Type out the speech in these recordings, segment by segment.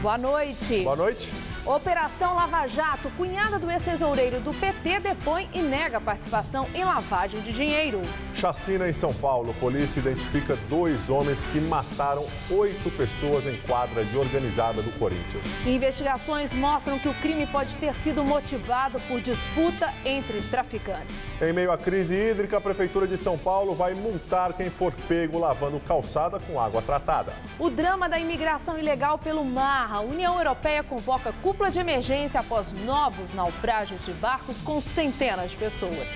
Boa noite. Boa noite. Operação Lava Jato. Cunhada do ex-tesoureiro do PT depõe e nega participação em lavagem de dinheiro. Chacina em São Paulo. Polícia identifica 2 homens que mataram 8 pessoas em quadra de organizada do Corinthians. Investigações mostram que o crime pode ter sido motivado por disputa entre traficantes. Em meio à crise hídrica, a Prefeitura de São Paulo vai multar quem for pego lavando calçada com água tratada. O drama da imigração ilegal pelo mar. A União Europeia convoca cúpula de emergência após novos naufrágios de barcos com centenas de pessoas.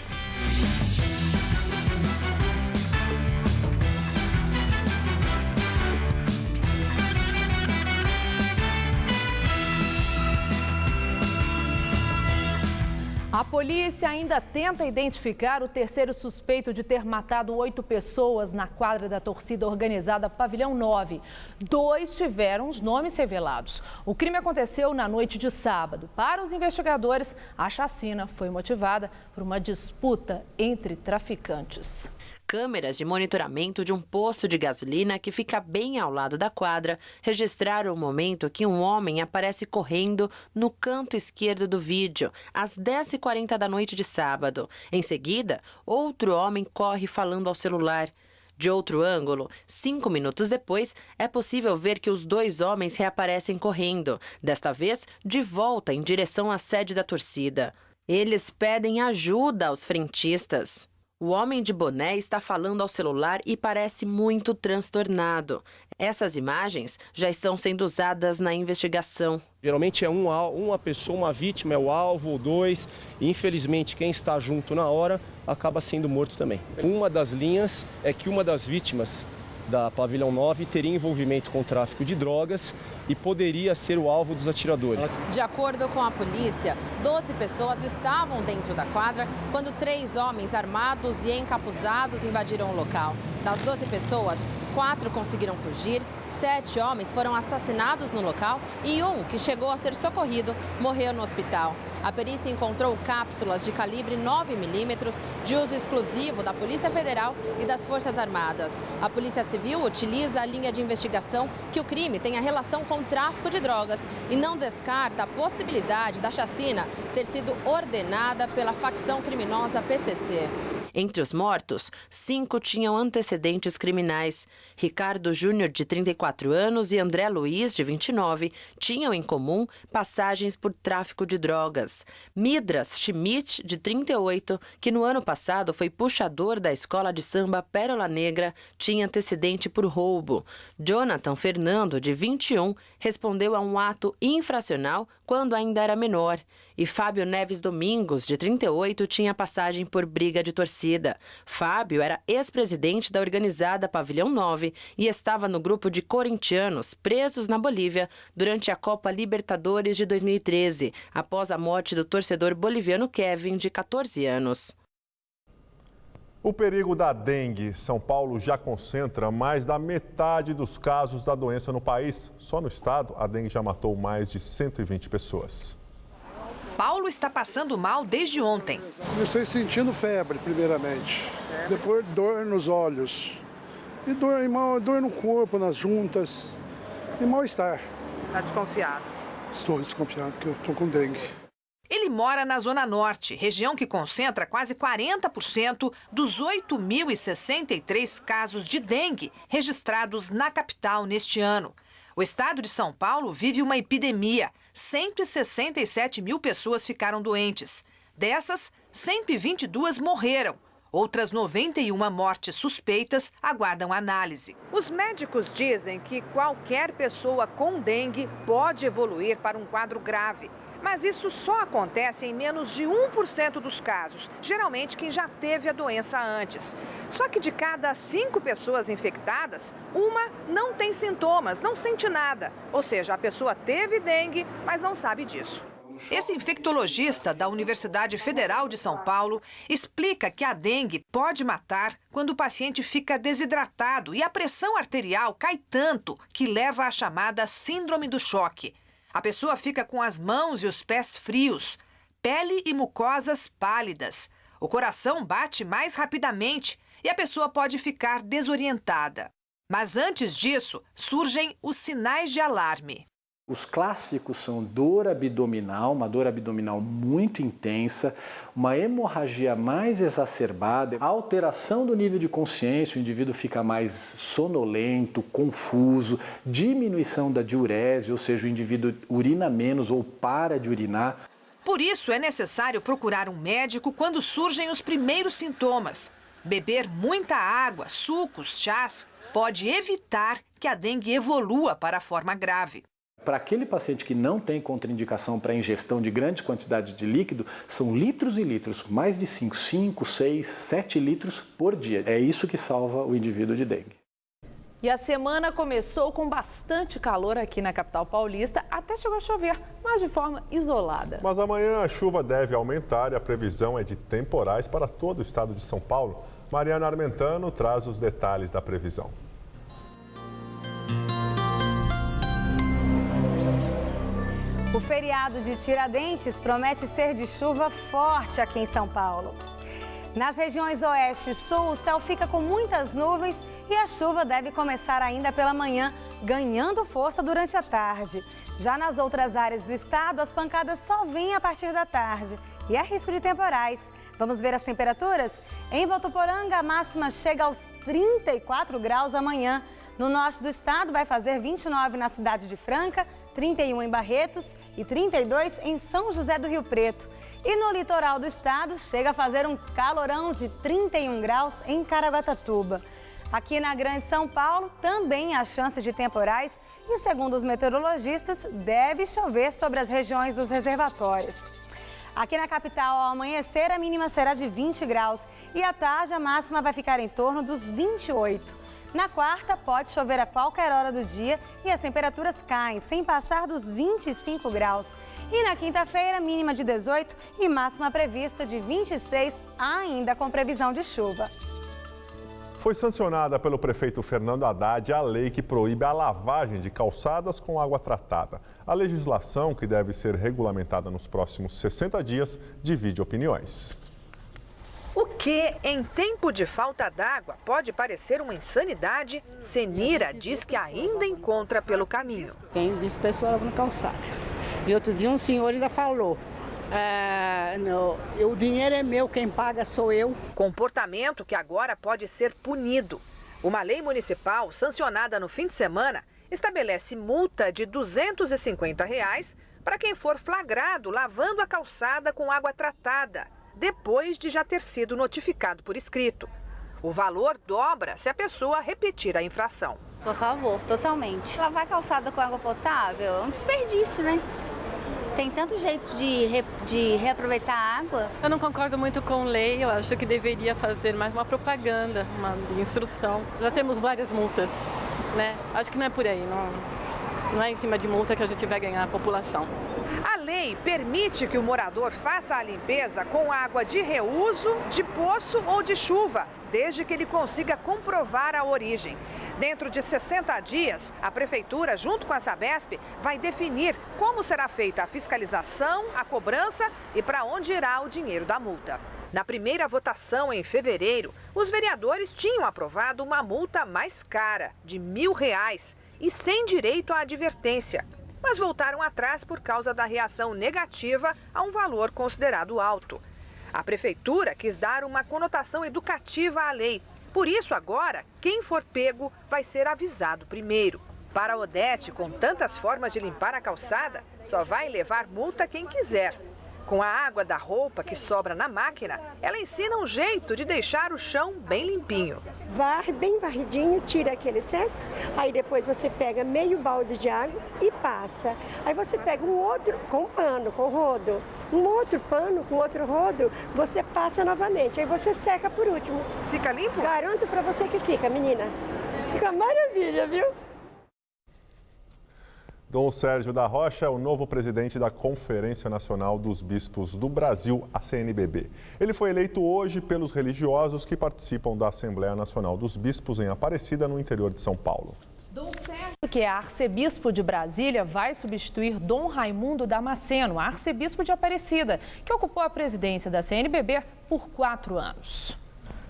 A polícia ainda tenta identificar o terceiro suspeito de ter matado 8 pessoas na quadra da torcida organizada Pavilhão 9. 2 tiveram os nomes revelados. O crime aconteceu na noite de sábado. Para os investigadores, a chacina foi motivada por uma disputa entre traficantes. Câmeras de monitoramento de um posto de gasolina que fica bem ao lado da quadra registraram o momento que um homem aparece correndo no canto esquerdo do vídeo, às 10h40 da noite de sábado. Em seguida, outro homem corre falando ao celular. De outro ângulo, 5 minutos depois, é possível ver que os 2 homens reaparecem correndo, desta vez de volta em direção à sede da torcida. Eles pedem ajuda aos frentistas. O homem de boné está falando ao celular e parece muito transtornado. Essas imagens já estão sendo usadas na investigação. Geralmente é uma pessoa, uma vítima é o alvo ou 2. E infelizmente quem está junto na hora acaba sendo morto também. Uma das linhas é que uma das vítimas da Pavilhão 9 teria envolvimento com o tráfico de drogas e poderia ser o alvo dos atiradores. De acordo com a polícia, 12 pessoas estavam dentro da quadra quando 3 homens armados e encapuzados invadiram o local. Das 12 pessoas, 4 conseguiram fugir, 7 homens foram assassinados no local e um, que chegou a ser socorrido, morreu no hospital. A perícia encontrou cápsulas de calibre 9mm de uso exclusivo da Polícia Federal e das Forças Armadas. A Polícia Civil utiliza a linha de investigação que o crime tenha relação com o tráfico de drogas e não descarta a possibilidade da chacina ter sido ordenada pela facção criminosa PCC. Entre os mortos, 5 tinham antecedentes criminais. Ricardo Júnior, de 34 anos, e André Luiz, de 29, tinham em comum passagens por tráfico de drogas. Midras Schmidt, de 38, que no ano passado foi puxador da escola de samba Pérola Negra, tinha antecedente por roubo. Jonathan Fernando, de 21, respondeu a um ato infracional quando ainda era menor. E Fábio Neves Domingos, de 38, tinha passagem por briga de torcida. Fábio era ex-presidente da organizada Pavilhão 9 e estava no grupo de corintianos presos na Bolívia durante a Copa Libertadores de 2013, após a morte do torcedor boliviano Kevin, de 14 anos. O perigo da dengue. São Paulo já concentra mais da metade dos casos da doença no país. Só no estado, a dengue já matou mais de 120 pessoas. Paulo está passando mal desde ontem. Comecei sentindo febre, primeiramente. Depois dor nos olhos. E dor no corpo, nas juntas. E mal-estar. Está desconfiado? Estou desconfiado que eu estou com dengue. Ele mora na Zona Norte, região que concentra quase 40% dos 8.063 casos de dengue registrados na capital neste ano. O estado de São Paulo vive uma epidemia. 167 mil pessoas ficaram doentes. Dessas, 122 morreram. Outras 91 mortes suspeitas aguardam análise. Os médicos dizem que qualquer pessoa com dengue pode evoluir para um quadro grave. Mas isso só acontece em menos de 1% dos casos, geralmente quem já teve a doença antes. Só que de cada 5 pessoas infectadas, uma não tem sintomas, não sente nada. Ou seja, a pessoa teve dengue, mas não sabe disso. Esse infectologista da Universidade Federal de São Paulo explica que a dengue pode matar quando o paciente fica desidratado e a pressão arterial cai tanto que leva à chamada síndrome do choque. A pessoa fica com as mãos e os pés frios, pele e mucosas pálidas. O coração bate mais rapidamente e a pessoa pode ficar desorientada. Mas antes disso, surgem os sinais de alarme. Os clássicos são dor abdominal, uma dor abdominal muito intensa, uma hemorragia mais exacerbada, alteração do nível de consciência, o indivíduo fica mais sonolento, confuso, diminuição da diurese, ou seja, o indivíduo urina menos ou para de urinar. Por isso, é necessário procurar um médico quando surgem os primeiros sintomas. Beber muita água, sucos, chás, pode evitar que a dengue evolua para a forma grave. Para aquele paciente que não tem contraindicação para a ingestão de grandes quantidades de líquido, são litros e litros, mais de 5, 6, 7 litros por dia. É isso que salva o indivíduo de dengue. E a semana começou com bastante calor aqui na capital paulista, até chegou a chover, mas de forma isolada. Mas amanhã a chuva deve aumentar e a previsão é de temporais para todo o estado de São Paulo. Mariana Armentano traz os detalhes da previsão. O feriado de Tiradentes promete ser de chuva forte aqui em São Paulo. Nas regiões oeste e sul, o céu fica com muitas nuvens e a chuva deve começar ainda pela manhã, ganhando força durante a tarde. Já nas outras áreas do estado, as pancadas só vêm a partir da tarde e há risco de temporais. Vamos ver as temperaturas? Em Votuporanga, a máxima chega aos 34 graus amanhã. No norte do estado, vai fazer 29 na cidade de Franca, 31 em Barretos e 32 em São José do Rio Preto. E no litoral do estado, chega a fazer um calorão de 31 graus em Caraguatatuba. Aqui na Grande São Paulo, também há chances de temporais e, segundo os meteorologistas, deve chover sobre as regiões dos reservatórios. Aqui na capital, ao amanhecer, a mínima será de 20 graus e à tarde a máxima vai ficar em torno dos 28. Na quarta, pode chover a qualquer hora do dia e as temperaturas caem, sem passar dos 25 graus. E na quinta-feira, mínima de 18 e máxima prevista de 26, ainda com previsão de chuva. Foi sancionada pelo prefeito Fernando Haddad a lei que proíbe a lavagem de calçadas com água tratada. A legislação, que deve ser regulamentada nos próximos 60 dias, divide opiniões. O que, em tempo de falta d'água, pode parecer uma insanidade, Senira diz que ainda encontra pelo caminho. Tem visto pessoas lavando calçada. E outro dia um senhor ainda falou, o dinheiro é meu, quem paga sou eu. Comportamento que agora pode ser punido. Uma lei municipal, sancionada no fim de semana, estabelece multa de R$ 250 para quem for flagrado lavando a calçada com água tratada, depois de já ter sido notificado por escrito. O valor dobra se a pessoa repetir a infração. Por favor, totalmente. Lavar a calçada com água potável é um desperdício, né? Tem tanto jeito de reaproveitar a água. Eu não concordo muito com lei, eu acho que deveria fazer mais uma propaganda, uma instrução. Já temos várias multas, né? Acho que não é por aí, não é em cima de multa que a gente vai ganhar a população. A lei permite que o morador faça a limpeza com água de reuso, de poço ou de chuva, desde que ele consiga comprovar a origem. Dentro de 60 dias, a Prefeitura, junto com a Sabesp, vai definir como será feita a fiscalização, a cobrança e para onde irá o dinheiro da multa. Na primeira votação, em fevereiro, os vereadores tinham aprovado uma multa mais cara, de R$ 1.000, e sem direito à advertência. Mas voltaram atrás por causa da reação negativa a um valor considerado alto. A Prefeitura quis dar uma conotação educativa à lei. Por isso, agora, quem for pego vai ser avisado primeiro. Para a Odete, com tantas formas de limpar a calçada, só vai levar multa quem quiser. Com a água da roupa que sobra na máquina, ela ensina um jeito de deixar o chão bem limpinho. Varre bem varridinho, tira aquele excesso, aí depois você pega meio balde de água e passa. Aí você pega um outro com pano, com rodo, um outro pano com outro rodo, você passa novamente, aí você seca por último. Fica limpo? Garanto pra você que fica, menina. Fica maravilha, viu? Dom Sérgio da Rocha é o novo presidente da Conferência Nacional dos Bispos do Brasil, a CNBB. Ele foi eleito hoje pelos religiosos que participam da Assembleia Nacional dos Bispos em Aparecida, no interior de São Paulo. Dom Sérgio, que é arcebispo de Brasília, vai substituir Dom Raimundo Damasceno, arcebispo de Aparecida, que ocupou a presidência da CNBB por 4 anos.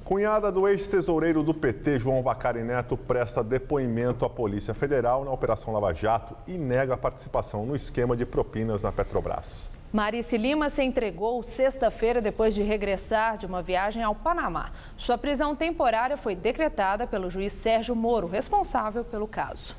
Cunhada do ex-tesoureiro do PT, João Vacari Neto, presta depoimento à Polícia Federal na Operação Lava Jato e nega a participação no esquema de propinas na Petrobras. Marice Lima se entregou sexta-feira depois de regressar de uma viagem ao Panamá. Sua prisão temporária foi decretada pelo juiz Sérgio Moro, responsável pelo caso.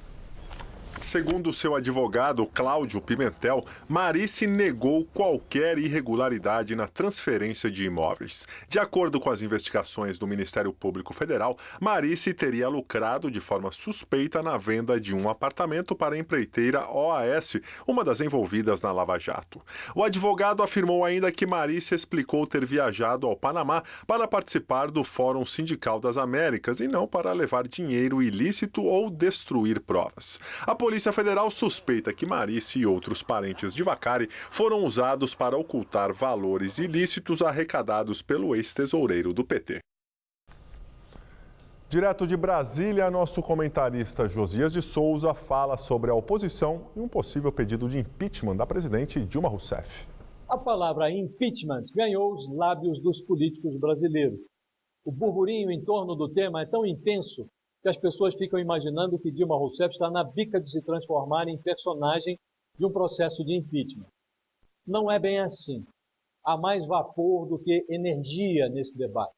Segundo seu advogado, Cláudio Pimentel, Marice negou qualquer irregularidade na transferência de imóveis. De acordo com as investigações do Ministério Público Federal, Marice teria lucrado de forma suspeita na venda de um apartamento para a empreiteira OAS, uma das envolvidas na Lava Jato. O advogado afirmou ainda que Marice explicou ter viajado ao Panamá para participar do Fórum Sindical das Américas e não para levar dinheiro ilícito ou destruir provas. A Polícia Federal suspeita que Marice e outros parentes de Vacari foram usados para ocultar valores ilícitos arrecadados pelo ex-tesoureiro do PT. Direto de Brasília, nosso comentarista Josias de Souza fala sobre a oposição e um possível pedido de impeachment da presidente Dilma Rousseff. A palavra impeachment ganhou os lábios dos políticos brasileiros. O burburinho em torno do tema é tão intenso que as pessoas ficam imaginando que Dilma Rousseff está na bica de se transformar em personagem de um processo de impeachment. Não é bem assim. Há mais vapor do que energia nesse debate.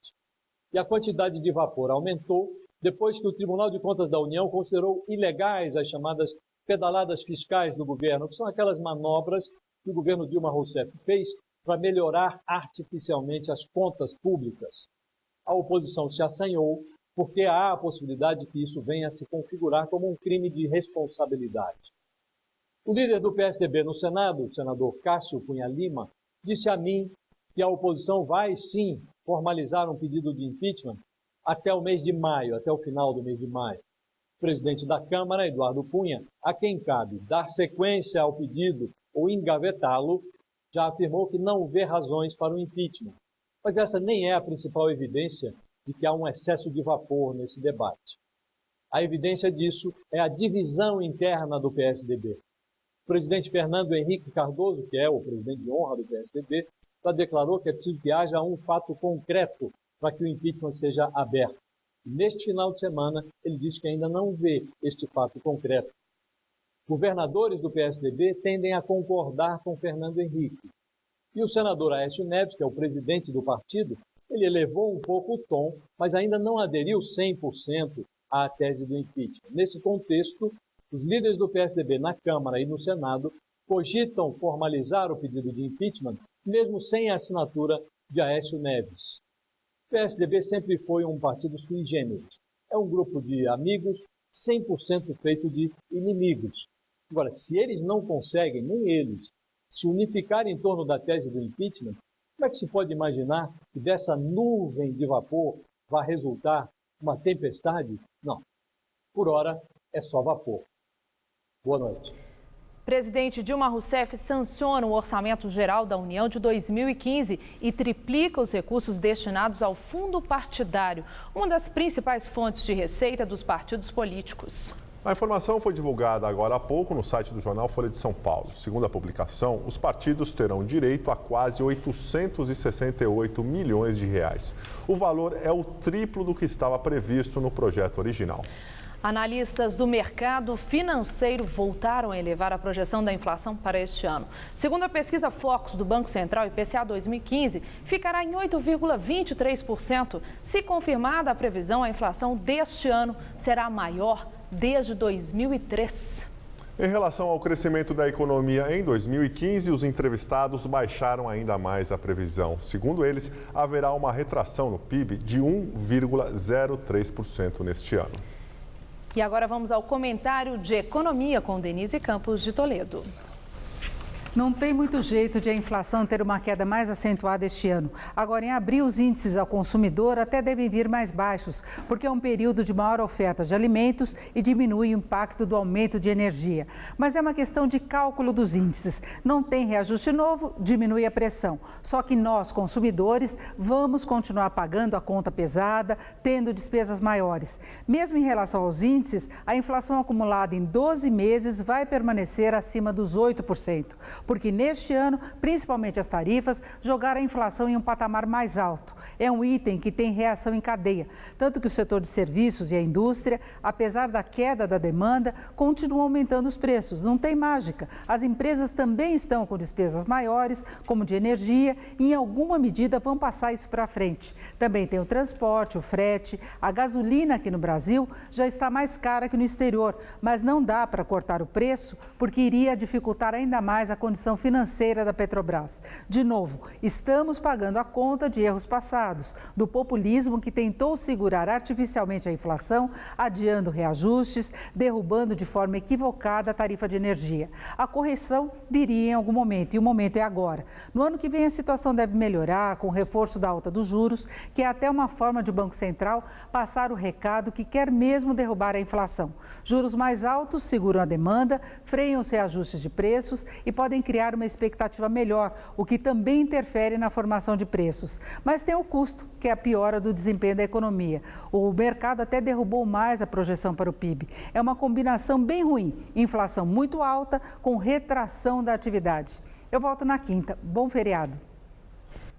E a quantidade de vapor aumentou depois que o Tribunal de Contas da União considerou ilegais as chamadas pedaladas fiscais do governo, que são aquelas manobras que o governo Dilma Rousseff fez para melhorar artificialmente as contas públicas. A oposição se assanhou porque há a possibilidade de que isso venha a se configurar como um crime de responsabilidade. O líder do PSDB no Senado, o senador Cássio Cunha Lima, disse a mim que a oposição vai sim formalizar um pedido de impeachment até o mês de maio, até o final do mês de maio. O presidente da Câmara, Eduardo Cunha, a quem cabe dar sequência ao pedido ou engavetá-lo, já afirmou que não vê razões para o impeachment. Mas essa nem é a principal evidência de que há um excesso de vapor nesse debate. A evidência disso é a divisão interna do PSDB. O presidente Fernando Henrique Cardoso, que é o presidente de honra do PSDB, já declarou que é preciso que haja um fato concreto para que o impeachment seja aberto. E neste final de semana, ele disse que ainda não vê este fato concreto. Governadores do PSDB tendem a concordar com Fernando Henrique. E o senador Aécio Neves, que é o presidente do partido, ele elevou um pouco o tom, mas ainda não aderiu 100% à tese do impeachment. Nesse contexto, os líderes do PSDB na Câmara e no Senado cogitam formalizar o pedido de impeachment, mesmo sem a assinatura de Aécio Neves. O PSDB sempre foi um partido sui generis. É um grupo de amigos 100% feito de inimigos. Agora, se eles não conseguem, nem eles, se unificar em torno da tese do impeachment, como é que se pode imaginar que dessa nuvem de vapor vai resultar uma tempestade? Não. Por hora, é só vapor. Boa noite. Presidente Dilma Rousseff sanciona o Orçamento Geral da União de 2015 e triplica os recursos destinados ao fundo partidário, uma das principais fontes de receita dos partidos políticos. A informação foi divulgada agora há pouco no site do jornal Folha de São Paulo. Segundo a publicação, os partidos terão direito a quase 868 milhões de reais. O valor é o triplo do que estava previsto no projeto original. Analistas do mercado financeiro voltaram a elevar a projeção da inflação para este ano. Segundo a pesquisa Focus do Banco Central, IPCA 2015 ficará em 8,23%. Se confirmada a previsão, a inflação deste ano será a maior desde 2003. Em relação ao crescimento da economia em 2015, os entrevistados baixaram ainda mais a previsão. Segundo eles, haverá uma retração no PIB de 1,03% neste ano. E agora vamos ao comentário de economia com Denise Campos de Toledo. Não tem muito jeito de a inflação ter uma queda mais acentuada este ano. Agora, em abril, os índices ao consumidor até devem vir mais baixos, porque é um período de maior oferta de alimentos e diminui o impacto do aumento de energia. Mas é uma questão de cálculo dos índices. Não tem reajuste novo, diminui a pressão. Só que nós, consumidores, vamos continuar pagando a conta pesada, tendo despesas maiores. Mesmo em relação aos índices, a inflação acumulada em 12 meses vai permanecer acima dos 8%. porque neste ano, principalmente as tarifas, jogaram a inflação em um patamar mais alto. É um item que tem reação em cadeia, tanto que o setor de serviços e a indústria, apesar da queda da demanda, continuam aumentando os preços. Não tem mágica. As empresas também estão com despesas maiores, como de energia, e em alguma medida vão passar isso para frente. Também tem o transporte, o frete, a gasolina aqui no Brasil já está mais cara que no exterior, mas não dá para cortar o preço porque iria dificultar ainda mais a condição financeira da Petrobras. De novo, estamos pagando a conta de erros passados, do populismo que tentou segurar artificialmente a inflação, adiando reajustes, derrubando de forma equivocada a tarifa de energia. A correção viria em algum momento e o momento é agora. No ano que vem a situação deve melhorar com o reforço da alta dos juros, que é até uma forma de o Banco Central passar o recado que quer mesmo derrubar a inflação. Juros mais altos seguram a demanda, freiam os reajustes de preços e podem criar uma expectativa melhor, o que também interfere na formação de preços. Mas tem o custo, que é a piora do desempenho da economia. O mercado até derrubou mais a projeção para o PIB. É uma combinação bem ruim, inflação muito alta com retração da atividade. Eu volto na quinta. Bom feriado.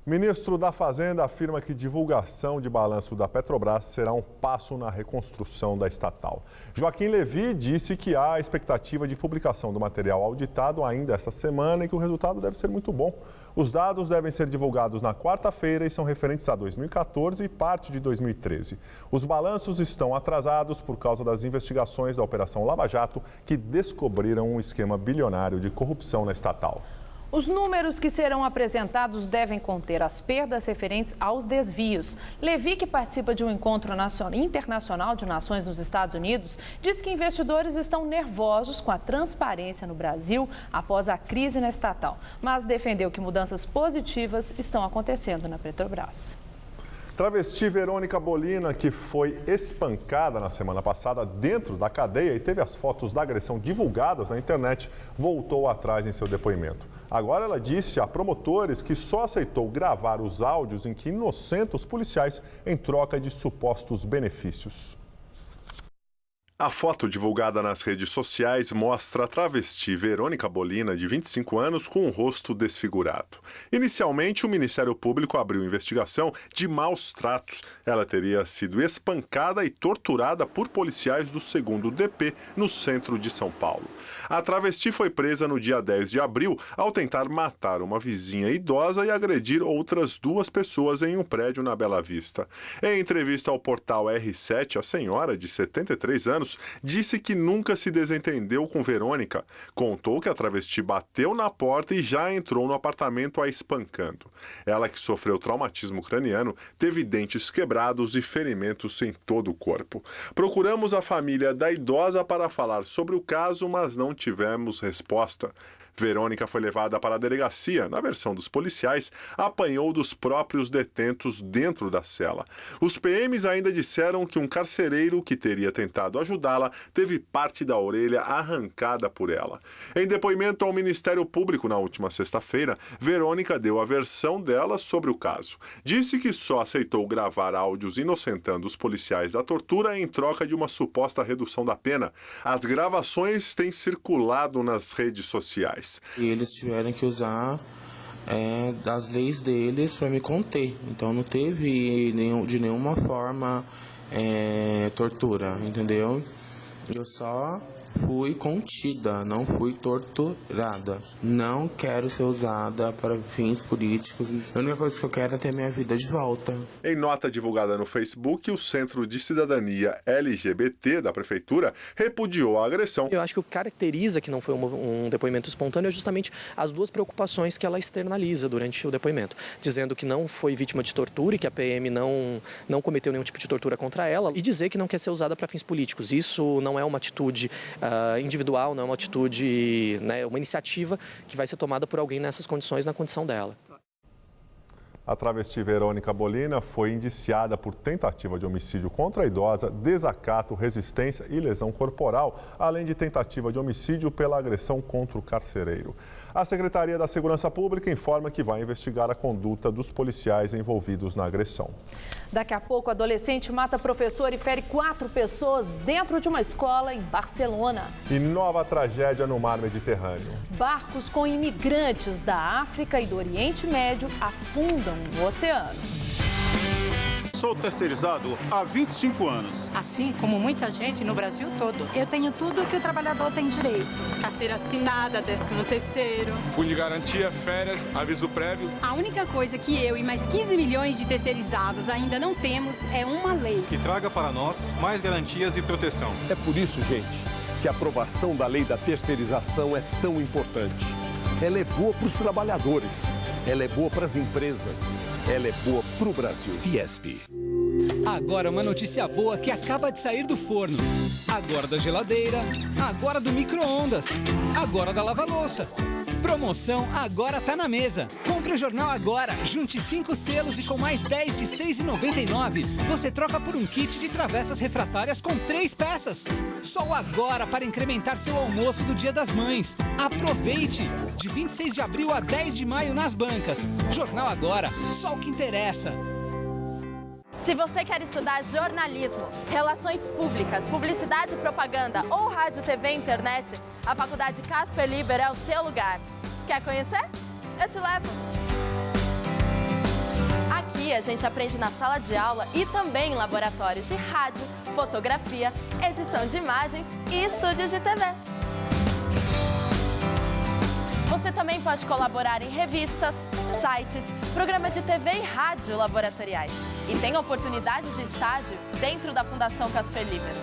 Ministro da Fazenda afirma que divulgação de balanço da Petrobras será um passo na reconstrução da estatal. Joaquim Levy disse que há a expectativa de publicação do material auditado ainda esta semana e que o resultado deve ser muito bom. Os dados devem ser divulgados na quarta-feira e são referentes a 2014 e parte de 2013. Os balanços estão atrasados por causa das investigações da Operação Lava Jato, que descobriram um esquema bilionário de corrupção na estatal. Os números que serão apresentados devem conter as perdas referentes aos desvios. Levy, que participa de um encontro internacional de nações nos Estados Unidos, diz que investidores estão nervosos com a transparência no Brasil após a crise na estatal, mas defendeu que mudanças positivas estão acontecendo na Petrobras. Travesti Verônica Bolina, que foi espancada na semana passada dentro da cadeia e teve as fotos da agressão divulgadas na internet, voltou atrás em seu depoimento. Agora ela disse a promotores que só aceitou gravar os áudios em que inocenta os policiais em troca de supostos benefícios. A foto divulgada nas redes sociais mostra a travesti Verônica Bolina, de 25 anos, com o rosto desfigurado. Inicialmente, o Ministério Público abriu investigação de maus tratos. Ela teria sido espancada e torturada por policiais do 2º DP, no centro de São Paulo. A travesti foi presa no dia 10 de abril ao tentar matar uma vizinha idosa e agredir outras 2 pessoas em um prédio na Bela Vista. Em entrevista ao portal R7, a senhora, de 73 anos, disse que nunca se desentendeu com Verônica. Contou que a travesti bateu na porta e já entrou no apartamento a espancando. Ela, que sofreu traumatismo craniano, teve dentes quebrados e ferimentos em todo o corpo. Procuramos a família da idosa para falar sobre o caso, mas não tivemos resposta. Verônica foi levada para a delegacia. Na versão dos policiais, apanhou dos próprios detentos dentro da cela. Os PMs ainda disseram que um carcereiro que teria tentado ajudá-la teve parte da orelha arrancada por ela. Em depoimento ao Ministério Público na última sexta-feira, Verônica deu a versão dela sobre o caso. Disse que só aceitou gravar áudios inocentando os policiais da tortura em troca de uma suposta redução da pena. As gravações têm circulado nas redes sociais. E eles tiveram que usar das leis deles para me conter. Então não teve de nenhuma forma tortura, entendeu? Eu só fui contida, não fui torturada. Não quero ser usada para fins políticos. A única coisa que eu quero é ter minha vida de volta. Em nota divulgada no Facebook, o Centro de Cidadania LGBT da Prefeitura repudiou a agressão. Eu acho que o que caracteriza que não foi um depoimento espontâneo é justamente as 2 preocupações que ela externaliza durante o depoimento, dizendo que não foi vítima de tortura e que a PM não cometeu nenhum tipo de tortura contra ela, e dizer que não quer ser usada para fins políticos. Isso não é uma atitude individual, não é uma atitude, uma iniciativa que vai ser tomada por alguém nessas condições, na condição dela. A travesti Verônica Bolina foi indiciada por tentativa de homicídio contra a idosa, desacato, resistência e lesão corporal, além de tentativa de homicídio pela agressão contra o carcereiro. A Secretaria da Segurança Pública informa que vai investigar a conduta dos policiais envolvidos na agressão. Daqui a pouco, adolescente mata professor e fere 4 pessoas dentro de uma escola em Barcelona. E nova tragédia no mar Mediterrâneo. Barcos com imigrantes da África e do Oriente Médio afundam no oceano. Sou terceirizado há 25 anos. Assim como muita gente no Brasil todo. Eu tenho tudo que o trabalhador tem direito. Carteira assinada, 13º. Fundo de garantia, férias, aviso prévio. A única coisa que eu e mais 15 milhões de terceirizados ainda não temos é uma lei. Que traga para nós mais garantias e proteção. É por isso, gente, que a aprovação da lei da terceirização é tão importante. Ela é boa para os trabalhadores, ela é boa para as empresas, ela é boa para o Brasil. Fiesp. Agora uma notícia boa que acaba de sair do forno. Agora da geladeira, agora do micro-ondas, agora da lava-louça. Promoção agora tá na mesa. Compre o jornal agora, junte 5 selos e com mais 10 de R$ 6,99. Você troca por um kit de travessas refratárias com 3 peças. Só o agora para incrementar seu almoço do Dia das Mães. Aproveite! De 26 de abril a 10 de maio nas bancas. Jornal Agora, só o que interessa. Se você quer estudar jornalismo, relações públicas, publicidade e propaganda ou rádio, TV e internet, a Faculdade Casper Liber é o seu lugar. Quer conhecer? Eu te levo! Aqui a gente aprende na sala de aula e também em laboratórios de rádio, fotografia, edição de imagens e estúdios de TV. Você também pode colaborar em revistas, sites, programas de TV e rádio laboratoriais. E tem oportunidade de estágio dentro da Fundação Casper Liber.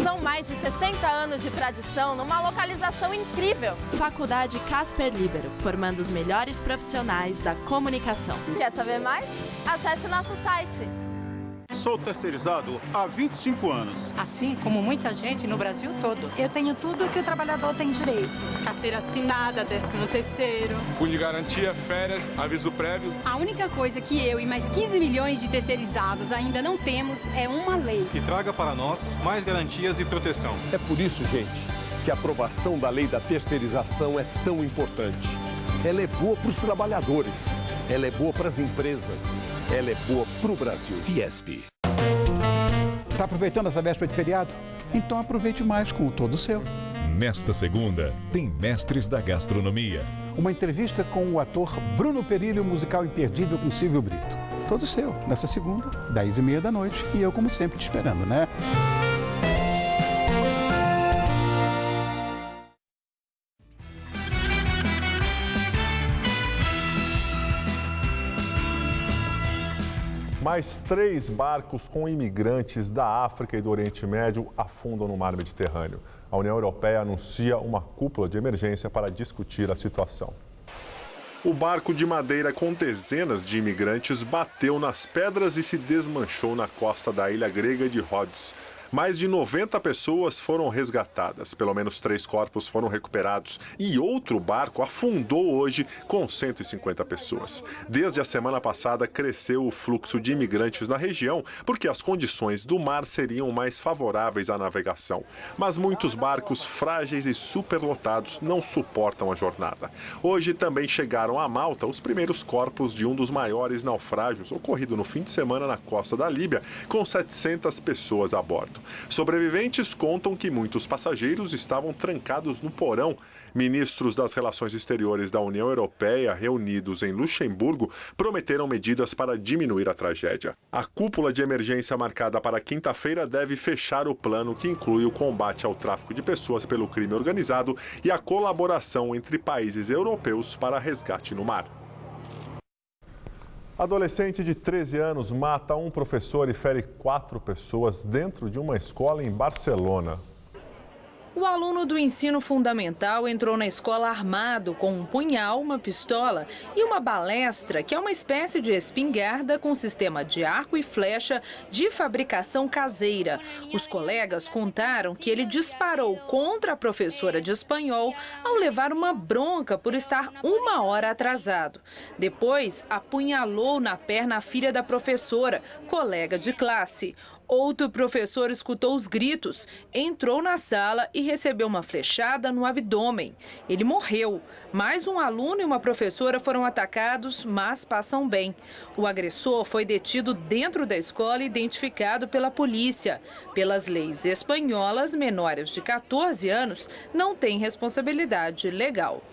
São mais de 60 anos de tradição numa localização incrível. Faculdade Casper Libero, formando os melhores profissionais da comunicação. Quer saber mais? Acesse nosso site. Sou terceirizado há 25 anos. Assim como muita gente no Brasil todo. Eu tenho tudo que o trabalhador tem direito. Carteira assinada, 13º. Fundo de garantia, férias, aviso prévio. A única coisa que eu e mais 15 milhões de terceirizados ainda não temos é uma lei. Que traga para nós mais garantias e proteção. É por isso, gente, que a aprovação da lei da terceirização é tão importante. Ela é boa para os trabalhadores, ela é boa para as empresas, ela é boa para o Brasil. Fiesp. Está aproveitando essa véspera de feriado? Então aproveite mais com o Todo Seu. Nesta segunda, tem Mestres da Gastronomia. Uma entrevista com o ator Bruno Perillo, musical imperdível com Silvio Brito. Todo Seu, nessa segunda, 10h30 da noite. E eu, como sempre, te esperando, né? Mais 3 barcos com imigrantes da África e do Oriente Médio afundam no mar Mediterrâneo. A União Europeia anuncia uma cúpula de emergência para discutir a situação. O barco de madeira com dezenas de imigrantes bateu nas pedras e se desmanchou na costa da ilha grega de Rhodes. Mais de 90 pessoas foram resgatadas, pelo menos 3 corpos foram recuperados e outro barco afundou hoje com 150 pessoas. Desde a semana passada cresceu o fluxo de imigrantes na região porque as condições do mar seriam mais favoráveis à navegação. Mas muitos barcos frágeis e superlotados não suportam a jornada. Hoje também chegaram a Malta os primeiros corpos de um dos maiores naufrágios ocorrido no fim de semana na costa da Líbia, com 700 pessoas a bordo. Sobreviventes contam que muitos passageiros estavam trancados no porão. Ministros das Relações Exteriores da União Europeia, reunidos em Luxemburgo, prometeram medidas para diminuir a tragédia. A cúpula de emergência marcada para quinta-feira deve fechar o plano que inclui o combate ao tráfico de pessoas pelo crime organizado e a colaboração entre países europeus para resgate no mar. Adolescente de 13 anos mata um professor e fere 4 pessoas dentro de uma escola em Barcelona. O aluno do ensino fundamental entrou na escola armado com um punhal, uma pistola e uma balestra, que é uma espécie de espingarda com sistema de arco e flecha de fabricação caseira. Os colegas contaram que ele disparou contra a professora de espanhol ao levar uma bronca por estar 1 hora atrasado. Depois, apunhalou na perna a filha da professora, colega de classe. Outro professor escutou os gritos, entrou na sala e recebeu uma flechada no abdômen. Ele morreu. Mais um aluno e uma professora foram atacados, mas passam bem. O agressor foi detido dentro da escola e identificado pela polícia. Pelas leis espanholas, menores de 14 anos não têm responsabilidade legal.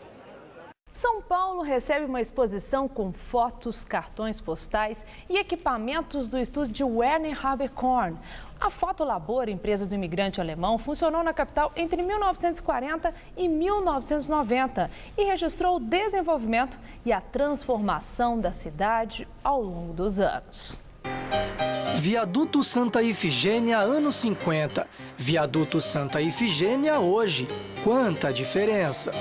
São Paulo recebe uma exposição com fotos, cartões postais e equipamentos do estúdio Werner Haber-Korn. A Fotolabor, empresa do imigrante alemão, funcionou na capital entre 1940 e 1990 e registrou o desenvolvimento e a transformação da cidade ao longo dos anos. Viaduto Santa Ifigênia, anos 50. Viaduto Santa Ifigênia, hoje. Quanta diferença!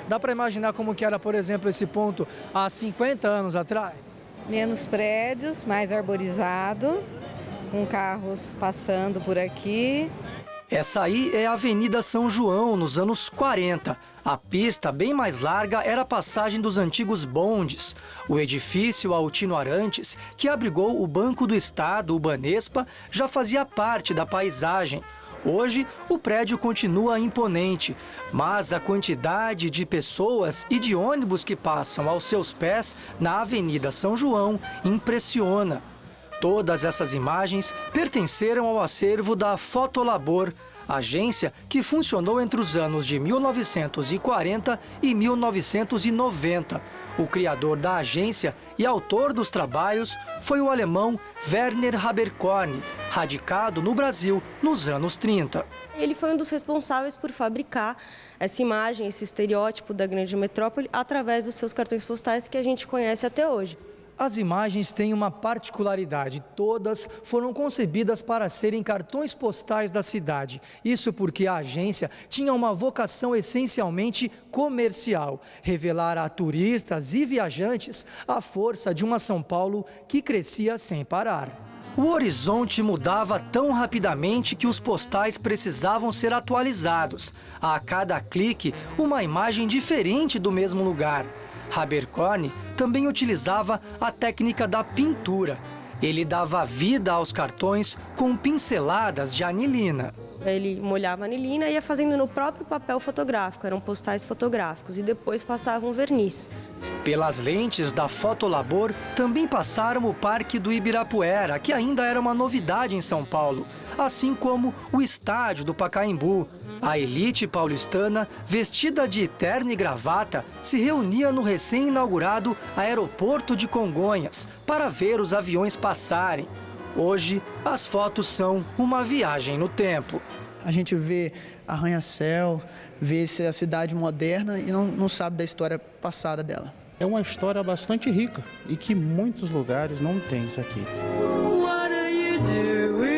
Dá para imaginar como que era, por exemplo, esse ponto há 50 anos atrás? Menos prédios, mais arborizado, com carros passando por aqui. Essa aí é a Avenida São João, nos anos 40. A pista, bem mais larga, era a passagem dos antigos bondes. O edifício Altino Arantes, que abrigou o Banco do Estado, o Banespa, já fazia parte da paisagem. Hoje, o prédio continua imponente, mas a quantidade de pessoas e de ônibus que passam aos seus pés na Avenida São João impressiona. Todas essas imagens pertenceram ao acervo da Fotolabor, agência que funcionou entre os anos de 1940 e 1990. O criador da agência e autor dos trabalhos foi o alemão Werner Haber-Korn, radicado no Brasil nos anos 30. Ele foi um dos responsáveis por fabricar essa imagem, esse estereótipo da grande metrópole através dos seus cartões postais que a gente conhece até hoje. As imagens têm uma particularidade, todas foram concebidas para serem cartões postais da cidade. Isso porque a agência tinha uma vocação essencialmente comercial, revelar a turistas e viajantes a força de uma São Paulo que crescia sem parar. O horizonte mudava tão rapidamente que os postais precisavam ser atualizados. A cada clique, uma imagem diferente do mesmo lugar. Haber-Korn também utilizava a técnica da pintura. Ele dava vida aos cartões com pinceladas de anilina. Ele molhava a anilina e ia fazendo no próprio papel fotográfico, eram postais fotográficos, e depois passava um verniz. Pelas lentes da Fotolabor também passaram o Parque do Ibirapuera, que ainda era uma novidade em São Paulo, assim como o Estádio do Pacaembu. A elite paulistana, vestida de terno e gravata, se reunia no recém-inaugurado Aeroporto de Congonhas para ver os aviões passarem. Hoje, as fotos são uma viagem no tempo. A gente vê arranha-céu, vê a cidade moderna e não sabe da história passada dela. É uma história bastante rica e que muitos lugares não têm isso aqui. What are you doing?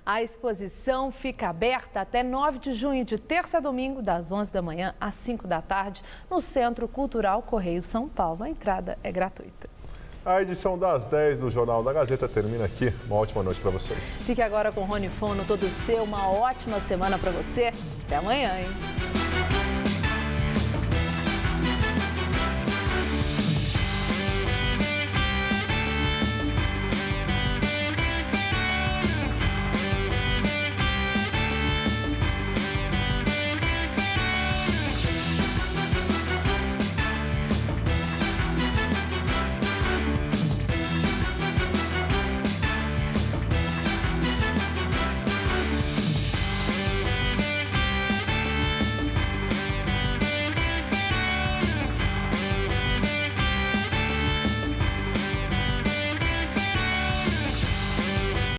A exposição fica aberta até 9 de junho, de terça a domingo, das 11 da manhã às 5 da tarde, no Centro Cultural Correio São Paulo. A entrada é gratuita. A edição das 10 do Jornal da Gazeta termina aqui. Uma ótima noite para vocês. Fique agora com o Rony Fono, todo seu. Uma ótima semana para você. Até amanhã, hein?